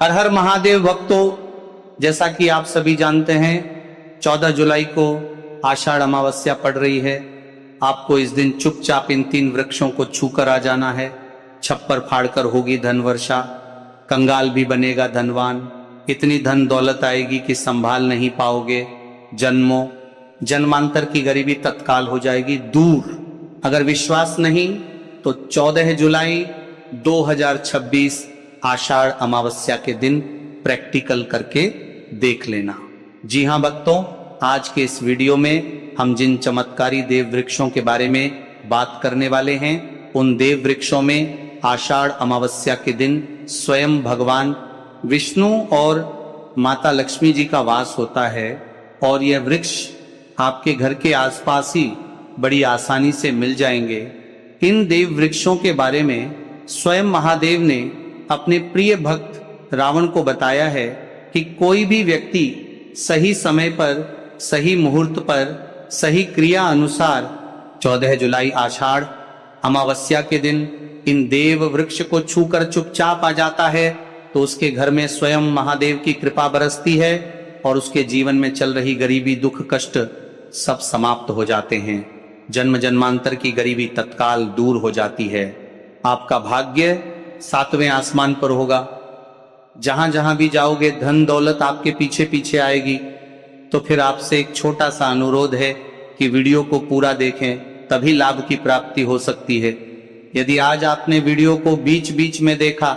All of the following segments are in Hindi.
हर हर महादेव भक्तों, जैसा कि आप सभी जानते हैं 14 जुलाई को आषाढ़ अमावस्या पड़ रही है। आपको इस दिन चुपचाप इन 3 वृक्षों को छूकर आ जाना है। छप्पर फाड़कर होगी धन वर्षा, कंगाल भी बनेगा धनवान। इतनी धन दौलत आएगी कि संभाल नहीं पाओगे। जन्मों जन्मांतर की गरीबी तत्काल हो जाएगी दूर। अगर विश्वास नहीं तो 14 जुलाई 2026 आषाढ़ अमावस्या के दिन प्रैक्टिकल करके देख लेना। जी हां भक्तों, आज के इस वीडियो में हम जिन चमत्कारी देव वृक्षों के बारे में बात करने वाले हैं, उन देव वृक्षों में आषाढ़ अमावस्या के दिन स्वयं भगवान विष्णु और माता लक्ष्मी जी का वास होता है। और यह वृक्ष आपके घर के आसपास ही बड़ी आसानी से मिल जाएंगे। इन देव वृक्षों के बारे में स्वयं महादेव ने अपने प्रिय भक्त रावण को बताया है कि कोई भी व्यक्ति सही समय पर, सही मुहूर्त पर, सही क्रिया अनुसार 14 जुलाई आषाढ़ अमावस्या के दिन इन देव वृक्ष को छूकर चुपचाप आ जाता है तो उसके घर में स्वयं महादेव की कृपा बरसती है और उसके जीवन में चल रही गरीबी, दुख, कष्ट सब समाप्त हो जाते हैं। जन्म जन्मांतर की गरीबी तत्काल दूर हो जाती है। आपका भाग्य 7वें आसमान पर होगा। जहां जहां भी जाओगे धन दौलत आपके पीछे पीछे आएगी। तो फिर आपसे एक छोटा सा अनुरोध है कि वीडियो को पूरा देखें, तभी लाभ की प्राप्ति हो सकती है। यदि आज आपने वीडियो को बीच बीच में देखा,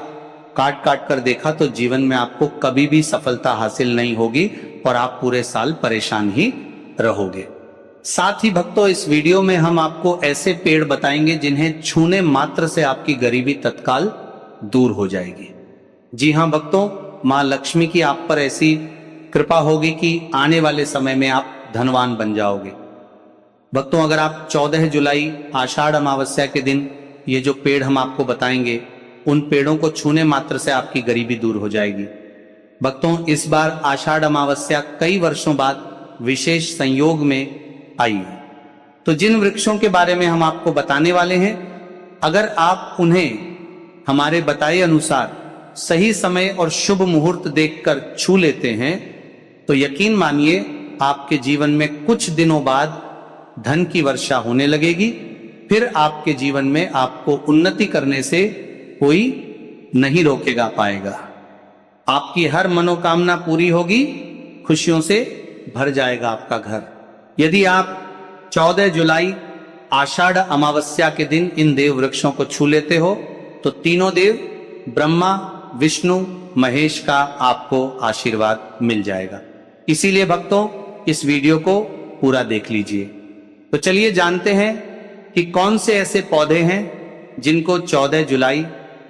काट काट कर देखा, तो जीवन में आपको कभी भी सफलता हासिल नहीं होगी और आप पूरे साल परेशान ही रहोगे। साथ ही भक्तों, इस वीडियो में हम आपको ऐसे पेड़ बताएंगे जिन्हें छूने मात्र से आपकी गरीबी तत्काल दूर हो जाएगी। जी हां भक्तों, मां लक्ष्मी की आप पर ऐसी कृपा होगी कि आने वाले समय में आप धनवान बन जाओगे। भक्तों, अगर आप 14 जुलाई आषाढ़ अमावस्या के दिन ये जो पेड़ हम आपको बताएंगे, उन पेड़ों को छूने मात्र से आपकी गरीबी दूर हो जाएगी। भक्तों, इस बार आषाढ़ अमावस्या कई वर्षों बाद विशेष संयोग में आई है। तो जिन वृक्षों के बारे में हम आपको बताने वाले हैं, अगर आप उन्हें हमारे बताए अनुसार सही समय और शुभ मुहूर्त देखकर छू लेते हैं तो यकीन मानिए आपके जीवन में कुछ दिनों बाद धन की वर्षा होने लगेगी। फिर आपके जीवन में आपको उन्नति करने से कोई नहीं रोकेगा पाएगा। आपकी हर मनोकामना पूरी होगी, खुशियों से भर जाएगा आपका घर। यदि आप 14 जुलाई आषाढ़ अमावस्या के दिन इन देव वृक्षों को छू लेते हो तो तीनों देव ब्रह्मा, विष्णु, महेश का आपको आशीर्वाद मिल जाएगा। इसीलिए भक्तों, इस वीडियो को पूरा देख लीजिए। तो चलिए जानते हैं कि कौन से ऐसे पौधे हैं जिनको 14 जुलाई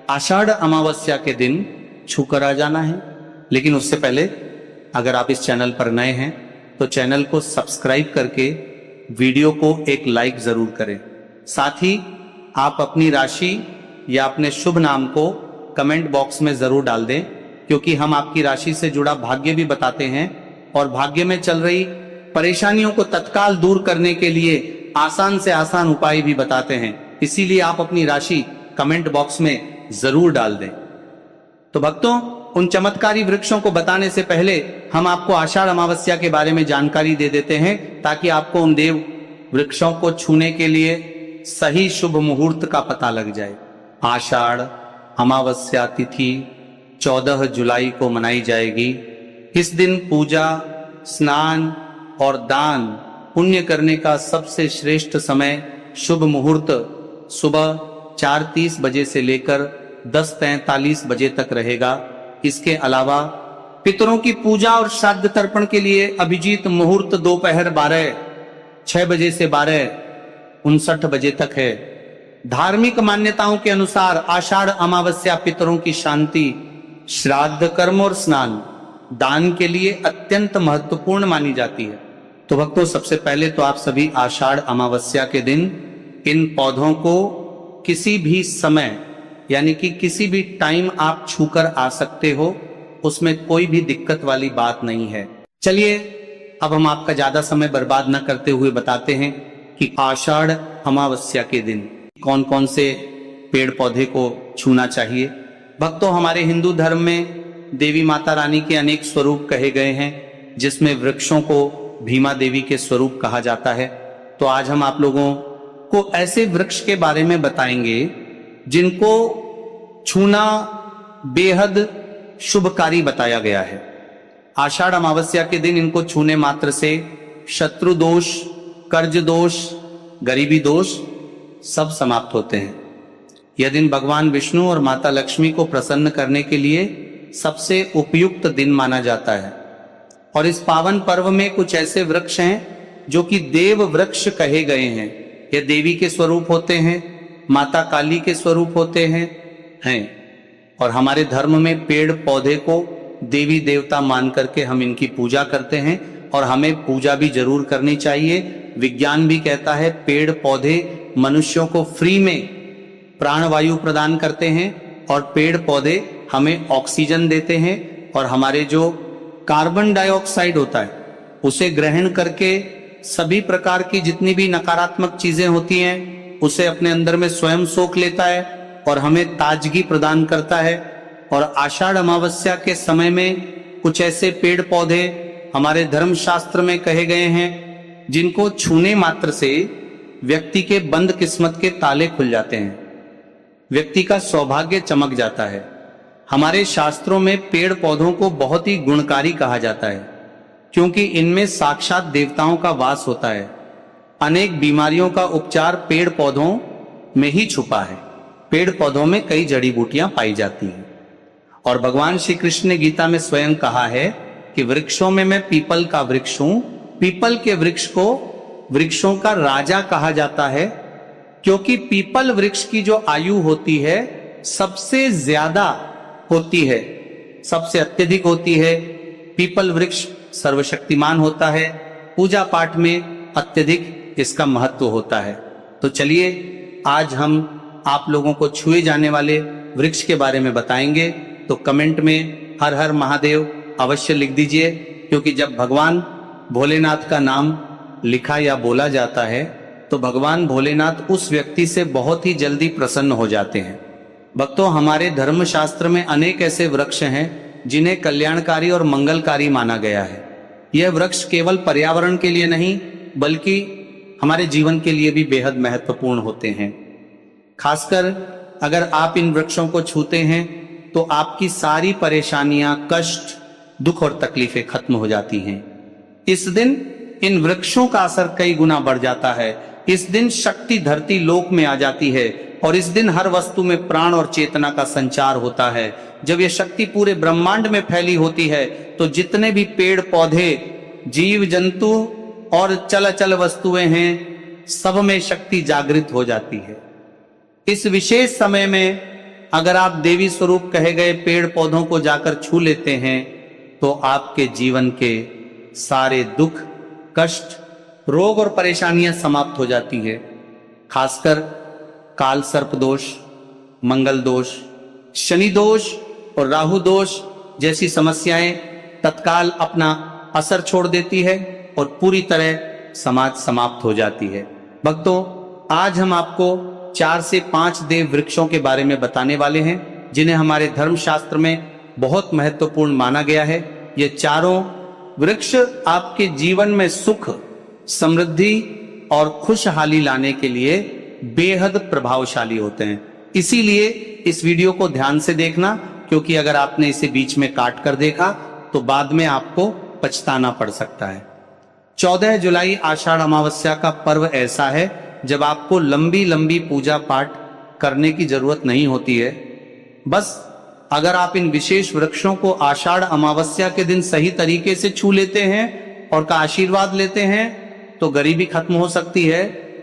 आषाढ़ अमावस्या के दिन छूकर आ जाना है। लेकिन उससे पहले अगर आप इस चैनल पर नए हैं तो चैनल को सब्सक्राइब करके वीडियो को एक लाइक जरूर करें। साथ ही आप अपनी राशि या अपने शुभ नाम को कमेंट बॉक्स में जरूर डाल दें, क्योंकि हम आपकी राशि से जुड़ा भाग्य भी बताते हैं और भाग्य में चल रही परेशानियों को तत्काल दूर करने के लिए आसान से आसान उपाय भी बताते हैं। इसीलिए आप अपनी राशि कमेंट बॉक्स में जरूर डाल दें। तो भक्तों, उन चमत्कारी वृक्षों को बताने से पहले हम आपको आषाढ़ अमावस्या के बारे में जानकारी दे देते हैं, ताकि आपको उन देव वृक्षों को छूने के लिए सही शुभ मुहूर्त का पता लग जाए। आषाढ़ अमावस्या तिथि 14 जुलाई को मनाई जाएगी। इस दिन पूजा, स्नान और दान पुण्य करने का सबसे श्रेष्ठ समय, शुभ मुहूर्त सुबह 4:30 बजे से लेकर 10:43 बजे तक रहेगा। इसके अलावा पितरों की पूजा और श्राद्ध तर्पण के लिए अभिजीत मुहूर्त दोपहर 6 बजे से 12:59 बजे तक है। धार्मिक मान्यताओं के अनुसार आषाढ़ अमावस्या पितरों की शांति, श्राद्ध कर्म और स्नान, दान के लिए अत्यंत महत्वपूर्ण मानी जाती है। तो भक्तों, सबसे पहले तो आप सभी आषाढ़ अमावस्या के दिन इन पौधों को किसी भी समय, यानी कि किसी भी टाइम आप छूकर आ सकते हो, उसमें कोई भी दिक्कत वाली बात नहीं है। चलिए अब हम आपका ज्यादा समय बर्बाद न करते हुए बताते हैं कि आषाढ़ अमावस्या के दिन कौन कौन से पेड़ पौधे को छूना चाहिए। भक्तों, हमारे हिंदू धर्म में देवी माता रानी के अनेक स्वरूप कहे गए हैं, जिसमें वृक्षों को भीमा देवी के स्वरूप कहा जाता है। तो आज हम आप लोगों को ऐसे वृक्ष के बारे में बताएंगे जिनको छूना बेहद शुभकारी बताया गया है। आषाढ़ अमावस्या के दिन इनको छूने मात्र से शत्रु दोष, कर्ज दोष, गरीबी दोष सब समाप्त होते हैं। यह दिन भगवान विष्णु और माता लक्ष्मी को प्रसन्न करने के लिए सबसे उपयुक्त दिन माना जाता है। और इस पावन पर्व में कुछ ऐसे वृक्ष हैं जो कि देव वृक्ष कहे गए हैं। ये देवी के स्वरूप होते हैं, माता काली के स्वरूप होते हैं। और हमारे धर्म में पेड़ पौधे को देवी देवता मान करके हम इनकी पूजा करते हैं, और हमें पूजा भी जरूर करनी चाहिए। विज्ञान भी कहता है पेड़ पौधे मनुष्यों को फ्री में प्राणवायु प्रदान करते हैं, और पेड़ पौधे हमें ऑक्सीजन देते हैं, और हमारे जो कार्बन डाइऑक्साइड होता है उसे ग्रहण करके सभी प्रकार की जितनी भी नकारात्मक चीजें होती हैं उसे अपने अंदर में स्वयं सोख लेता है और हमें ताजगी प्रदान करता है। और आषाढ़ अमावस्या के समय में कुछ ऐसे पेड़ पौधे हमारे धर्म शास्त्र में कहे गए हैं जिनको छूने मात्र से व्यक्ति के बंद किस्मत के ताले खुल जाते हैं, व्यक्ति का सौभाग्य चमक जाता है। हमारे शास्त्रों में पेड़ पौधों को बहुत ही गुणकारी कहा जाता है, क्योंकि इनमें साक्षात देवताओं का वास होता है। अनेक बीमारियों का उपचार पेड़ पौधों में ही छुपा है। पेड़ पौधों में कई जड़ी बूटियां पाई जाती हैं। और भगवान श्री कृष्ण ने गीता में स्वयं कहा है कि वृक्षों में मैं पीपल का वृक्ष हूं। पीपल के वृक्ष को वृक्षों का राजा कहा जाता है, क्योंकि पीपल वृक्ष की जो आयु होती है सबसे ज्यादा होती है, सबसे अत्यधिक होती है। पीपल वृक्ष सर्वशक्तिमान होता है, पूजा पाठ में अत्यधिक इसका महत्व होता है। तो चलिए आज हम आप लोगों को छुए जाने वाले वृक्ष के बारे में बताएंगे। तो कमेंट में हर हर महादेव अवश्य लिख दीजिए, क्योंकि जब भगवान भोलेनाथ का नाम लिखा या बोला जाता है तो भगवान भोलेनाथ उस व्यक्ति से बहुत ही जल्दी प्रसन्न हो जाते हैं। भक्तों, हमारे धर्म शास्त्र में अनेक ऐसे वृक्ष हैं जिन्हें कल्याणकारी और मंगलकारी माना गया है। यह वृक्ष केवल पर्यावरण के लिए नहीं बल्कि हमारे जीवन के लिए भी बेहद महत्वपूर्ण होते हैं। खासकर अगर आप इन वृक्षों को छूते हैं तो आपकी सारी परेशानियां, कष्ट, दुख और तकलीफें खत्म हो जाती हैं। इस दिन इन वृक्षों का असर कई गुना बढ़ जाता है। इस दिन शक्ति धरती लोक में आ जाती है, और इस दिन हर वस्तु में प्राण और चेतना का संचार होता है। जब यह शक्ति पूरे ब्रह्मांड में फैली होती है तो जितने भी पेड़ पौधे, जीव जंतु और चल वस्तुएं हैं, सब में शक्ति जागृत हो जाती है। इस विशेष समय में अगर आप देवी स्वरूप कहे गए पेड़ पौधों को जाकर छू लेते हैं तो आपके जीवन के सारे दुख, कष्ट, रोग और परेशानियां समाप्त हो जाती है। खासकर काल सर्प दोष, मंगल दोष, शनि दोष और राहु दोष जैसी समस्याएं तत्काल अपना असर छोड़ देती है और पूरी तरह समाज समाप्त हो जाती है। भक्तों, आज हम आपको 4 से 5 देव वृक्षों के बारे में बताने वाले हैं जिन्हें हमारे धर्म शास्त्र में बहुत महत्वपूर्ण माना गया है। ये चारों वृक्ष आपके जीवन में सुख, समृद्धि और खुशहाली लाने के लिए बेहद प्रभावशाली होते हैं। इसीलिए इस वीडियो को ध्यान से देखना, क्योंकि अगर आपने इसे बीच में काट कर देखा तो बाद में आपको पछताना पड़ सकता है। 14 जुलाई आषाढ़ अमावस्या का पर्व ऐसा है जब आपको लंबी लंबी पूजा पाठ करने की जरूरत नहीं होती है। बस अगर आप इन विशेष वृक्षों को आषाढ़ अमावस्या के दिन सही तरीके से छू लेते हैं और का आशीर्वाद लेते हैं तो गरीबी खत्म हो सकती है।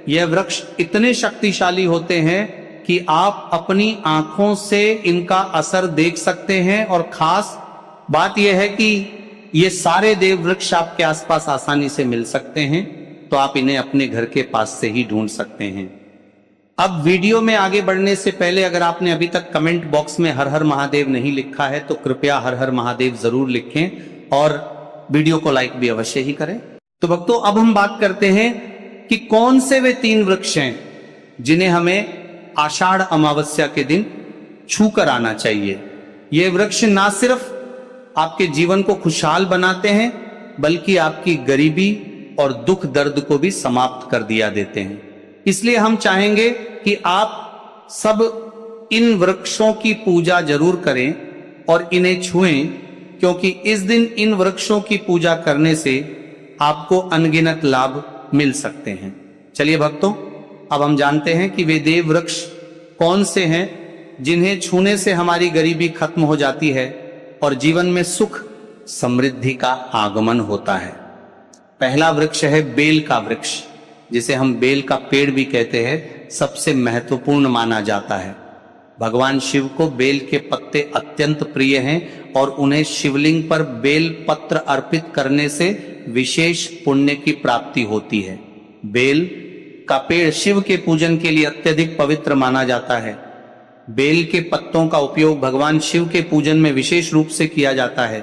यह वृक्ष इतने शक्तिशाली होते हैं कि आप अपनी आंखों से इनका असर देख सकते हैं, और खास बात यह है कि ये सारे देव वृक्ष आपके आसपास आसानी से मिल सकते हैं, तो आप इन्हें अपने घर के पास से ही ढूंढ सकते हैं। अब वीडियो में आगे बढ़ने से पहले अगर आपने अभी तक कमेंट बॉक्स में हर हर महादेव नहीं लिखा है तो कृपया हर हर महादेव जरूर लिखें और वीडियो को लाइक भी अवश्य ही करें। तो भक्तों, अब हम बात करते हैं कि कौन से वे 3 वृक्ष हैं जिन्हें हमें आषाढ़ अमावस्या के दिन छू कर आना चाहिए। ये वृक्ष ना सिर्फ आपके जीवन को खुशहाल बनाते हैं, बल्कि आपकी गरीबी और दुख दर्द को भी समाप्त कर दिया देते हैं। इसलिए हम चाहेंगे कि आप सब इन वृक्षों की पूजा जरूर करें और इन्हें छुएं, क्योंकि इस दिन इन वृक्षों की पूजा करने से आपको अनगिनत लाभ मिल सकते हैं। चलिए भक्तों, अब हम जानते हैं कि वे देव वृक्ष कौन से हैं जिन्हें छूने से हमारी गरीबी खत्म हो जाती है और जीवन में सुख समृद्धि का आगमन होता है। पहला वृक्ष है बेल का वृक्ष, जिसे हम बेल का पेड़ भी कहते हैं। सबसे महत्वपूर्ण माना जाता है। भगवान शिव को बेल के पत्ते अत्यंत प्रिय हैं और उन्हें शिवलिंग पर बेल पत्र अर्पित करने से विशेष पुण्य की प्राप्ति होती है। बेल का पेड़ शिव के पूजन के लिए अत्यधिक पवित्र माना जाता है। बेल के पत्तों का उपयोग भगवान शिव के पूजन में विशेष रूप से किया जाता है।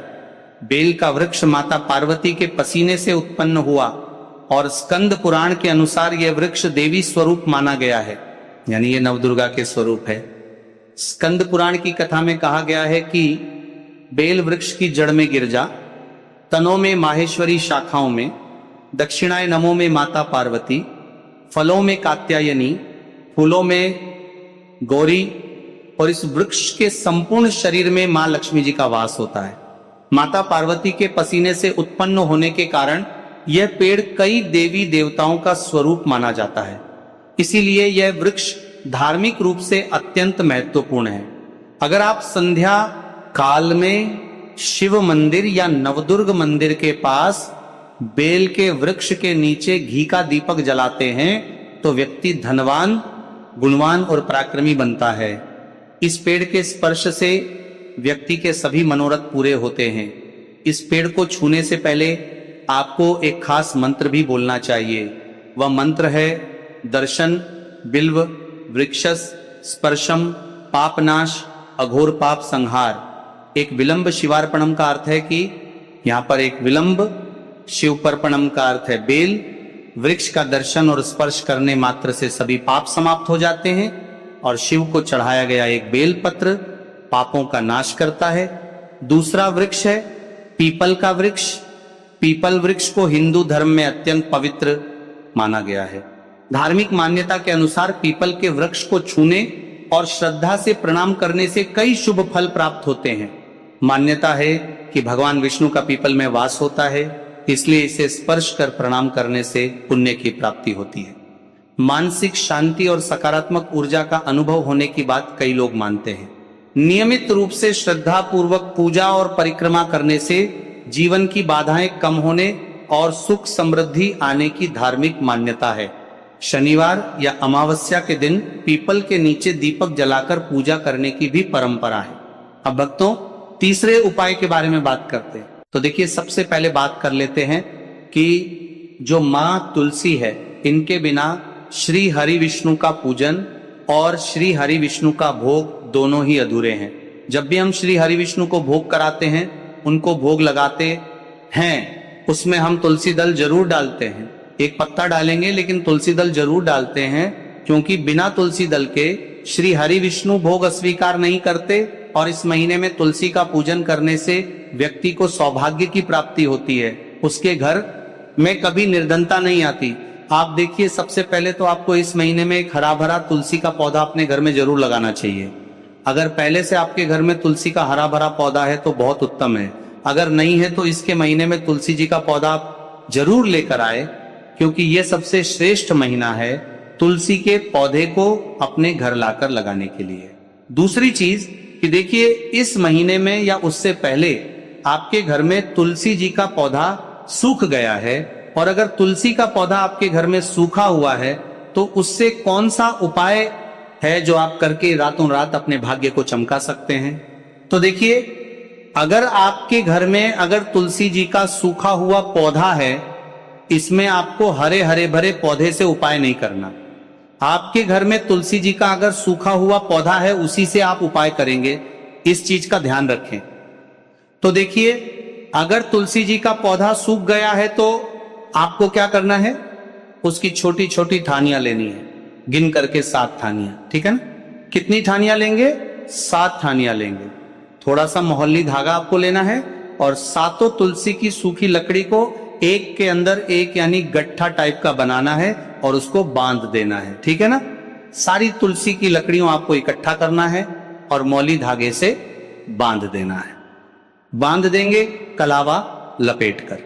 बेल का वृक्ष माता पार्वती के पसीने से उत्पन्न हुआ और स्कंद पुराण के अनुसार यह वृक्ष देवी स्वरूप माना गया है, यानी ये नवदुर्गा के स्वरूप है। स्कंद पुराण की कथा में कहा गया है कि बेल वृक्ष की जड़ में गिरजा, तनों में माहेश्वरी, शाखाओं में दक्षिणाय नमो में माता पार्वती, फलों में कात्यायनी, फूलों में गौरी, और इस वृक्ष के संपूर्ण शरीर में मां लक्ष्मी जी का वास होता है। माता पार्वती के पसीने से उत्पन्न होने के कारण यह पेड़ कई देवी देवताओं का स्वरूप माना जाता है। इसीलिए यह वृक्ष धार्मिक रूप से अत्यंत महत्वपूर्ण है। अगर आप संध्या काल में शिव मंदिर या नवदुर्ग मंदिर के पास बेल के वृक्ष के नीचे घी का दीपक जलाते हैं तो व्यक्ति धनवान, गुणवान और पराक्रमी बनता है। इस पेड़ के स्पर्श से व्यक्ति के सभी मनोरथ पूरे होते हैं। इस पेड़ को छूने से पहले आपको एक खास मंत्र भी बोलना चाहिए। वह मंत्र है दर्शन बिल्व वृक्षस स्पर्शम पापनाश अघोर पाप संहार। एक विलंब शिवार्पणम का अर्थ है कि यहाँ पर एक विलंब शिवपर्पणम का अर्थ है बेल वृक्ष का दर्शन और स्पर्श करने मात्र से सभी पाप समाप्त हो जाते हैं, और शिव को चढ़ाया गया एक बेल पत्र पापों का नाश करता है। दूसरा वृक्ष है पीपल का वृक्ष। पीपल वृक्ष को हिंदू धर्म में अत्यंत पवित्र माना गया है। धार्मिक मान्यता के अनुसार पीपल के वृक्ष को छूने और श्रद्धा से प्रणाम करने से कई शुभ फल प्राप्त होते हैं। मान्यता है कि भगवान विष्णु का पीपल में वास होता है, इसलिए इसे स्पर्श कर प्रणाम करने से पुण्य की प्राप्ति होती है। मानसिक शांति और सकारात्मक ऊर्जा का अनुभव होने की बात कई लोग मानते हैं। नियमित रूप से श्रद्धा पूर्वक पूजा और परिक्रमा करने से जीवन की बाधाएं कम होने और सुख समृद्धि आने की धार्मिक मान्यता है। शनिवार या अमावस्या के दिन पीपल के नीचे दीपक जलाकर पूजा करने की भी परंपरा है। अब भक्तों, तीसरे उपाय के बारे में बात करते हैं। तो देखिए, सबसे पहले बात कर लेते हैं कि जो मां तुलसी है, इनके बिना श्री हरि विष्णु का पूजन और श्री हरि विष्णु का भोग दोनों ही अधूरे हैं। जब भी हम श्री हरि विष्णु को भोग कराते हैं, उनको भोग लगाते हैं, उसमें हम तुलसी दल जरूर डालते हैं। एक पत्ता डालेंगे लेकिन तुलसी दल जरूर डालते हैं, क्योंकि बिना तुलसी दल के श्री हरि विष्णु भोग अस्वीकार नहीं करते। और इस महीने में तुलसी का पूजन करने से व्यक्ति को सौभाग्य की प्राप्ति होती है। उसके घर में कभी निर्धनता नहीं आती। आप देखिए, सबसे पहले तो आपको इस महीने में एक हरा भरा तुलसी का पौधा अपने घर में जरूर लगाना चाहिए। अगर पहले से आपके घर में तुलसी का हरा भरा पौधा है तो बहुत उत्तम है। अगर नहीं है तो इसके महीने में तुलसी जी का पौधा जरूर लेकर आए, क्योंकि यह सबसे श्रेष्ठ महीना है तुलसी के पौधे को अपने घर लाकर लगाने के लिए। दूसरी चीज कि देखिए, इस महीने में या उससे पहले आपके घर में तुलसी जी का पौधा सूख गया है, और अगर तुलसी का पौधा आपके घर में सूखा हुआ है तो उससे कौन सा उपाय है जो आप करके रातों रात अपने भाग्य को चमका सकते हैं। तो देखिए, अगर आपके घर में अगर तुलसी जी का सूखा हुआ पौधा है, इसमें आपको हरे हरे भरे पौधे से उपाय नहीं करना। आपके घर में तुलसी जी का अगर सूखा हुआ पौधा है, उसी से आप उपाय करेंगे। इस चीज का ध्यान रखें। तो देखिए, अगर तुलसी जी का पौधा सूख गया है तो आपको क्या करना है, उसकी छोटी छोटी ठानियां लेनी है, गिन करके 7 ठानियां, ठीक है ना। कितनी ठानियां लेंगे? 7 ठानियां लेंगे। थोड़ा सा मोहल्ली धागा आपको लेना है और सातों तुलसी की सूखी लकड़ी को एक के अंदर एक यानी गट्ठा टाइप का बनाना है और उसको बांध देना है, ठीक है ना। सारी तुलसी की लकड़ियों आपको इकट्ठा करना है और मौली धागे से बांध देना है। बांध देंगे कलावा लपेटकर।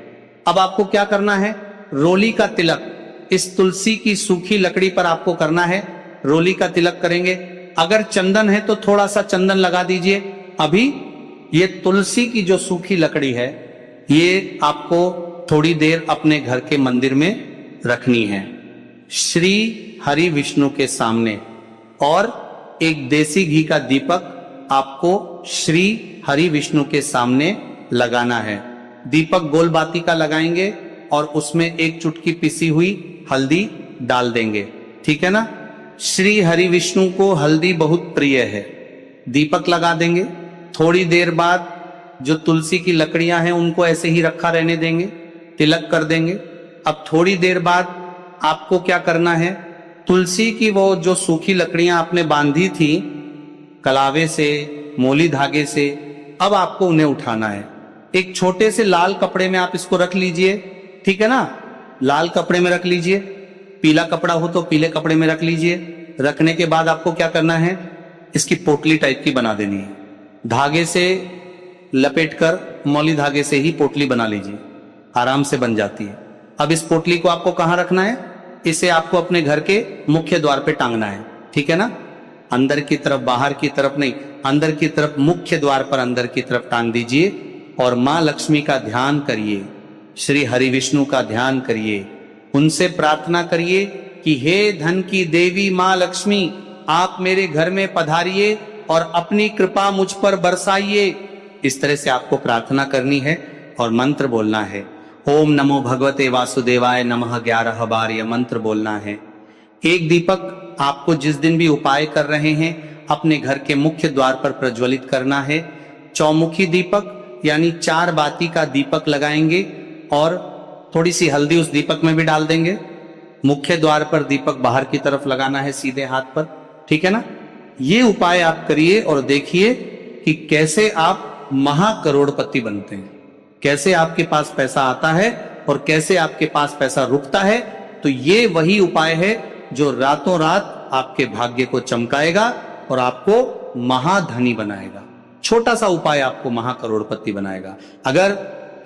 अब आपको क्या करना है, रोली का तिलक इस तुलसी की सूखी लकड़ी पर आपको करना है। रोली का तिलक करेंगे। अगर चंदन है तो थोड़ा सा चंदन लगा दीजिए। अभी ये तुलसी की जो सूखी लकड़ी है ये आपको थोड़ी देर अपने घर के मंदिर में रखनी है, श्री हरि विष्णु के सामने। और एक देसी घी का दीपक आपको श्री हरि विष्णु के सामने लगाना है। दीपक गोल बाती का लगाएंगे और उसमें एक चुटकी पिसी हुई हल्दी डाल देंगे, ठीक है ना। श्री हरि विष्णु को हल्दी बहुत प्रिय है। दीपक लगा देंगे। थोड़ी देर बाद जो तुलसी की लकड़ियां हैं उनको ऐसे ही रखा रहने देंगे, तिलक कर देंगे। अब थोड़ी देर बाद आपको क्या करना है, तुलसी की वो जो सूखी लकड़ियां आपने बांधी थी कलावे से, मोली धागे से, अब आपको उन्हें उठाना है। एक छोटे से लाल कपड़े में आप इसको रख लीजिए, ठीक है ना। लाल कपड़े में रख लीजिए, पीला कपड़ा हो तो पीले कपड़े में रख लीजिए। रखने के बाद आपको क्या करना है, इसकी पोटली टाइप की बना देनी है। धागे से लपेटकर मौली धागे से ही पोटली बना लीजिए, आराम से बन जाती है। अब इस पोटली को आपको कहां रखना है, इसे आपको अपने घर के मुख्य द्वार पे टांगना है, ठीक है ना। अंदर की तरफ, बाहर की तरफ नहीं, अंदर की तरफ, मुख्य द्वार पर अंदर की तरफ टांग दीजिए। और मां लक्ष्मी का ध्यान करिए, श्री हरि विष्णु का ध्यान करिए। उनसे प्रार्थना करिए कि हे धन की देवी मां लक्ष्मी, आप मेरे घर में पधारिए और अपनी कृपा मुझ पर बरसाइए। इस तरह से आपको प्रार्थना करनी है और मंत्र बोलना है। ओम नमो भगवते वासुदेवाय नमः 11 बार यह मंत्र बोलना है। एक दीपक आपको जिस दिन भी उपाय कर रहे हैं अपने घर के मुख्य द्वार पर प्रज्वलित करना है। चौमुखी दीपक यानी 4 बाती का दीपक लगाएंगे और थोड़ी सी हल्दी उस दीपक में भी डाल देंगे। मुख्य द्वार पर दीपक बाहर की तरफ लगाना है सीधे हाथ पर, ठीक है ना। ये उपाय आप करिए और देखिए कि कैसे आप महाकरोड़पति बनते हैं, कैसे आपके पास पैसा आता है और कैसे आपके पास पैसा रुकता है। तो ये वही उपाय है जो रातों रात आपके भाग्य को चमकाएगा और आपको महाधनी बनाएगा। छोटा सा उपाय आपको महाकरोड़पति बनाएगा अगर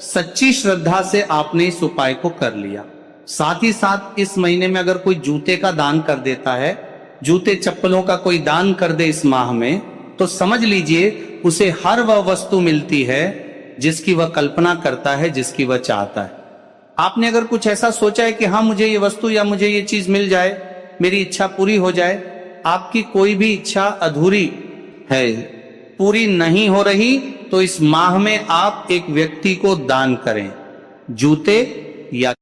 सच्ची श्रद्धा से आपने इस उपाय को कर लिया। साथ ही साथ इस महीने में अगर कोई जूते का दान कर देता है, जूते चप्पलों का कोई दान कर दे इस माह में, तो समझ लीजिए उसे हर वह वस्तु मिलती है जिसकी वह कल्पना करता है, जिसकी वह चाहता है। आपने अगर कुछ ऐसा सोचा है कि हाँ मुझे ये वस्तु या मुझे ये चीज मिल जाए, मेरी इच्छा पूरी हो जाए, आपकी कोई भी इच्छा अधूरी है, पूरी नहीं हो रही, तो इस माह में आप एक व्यक्ति को दान करें, जूते या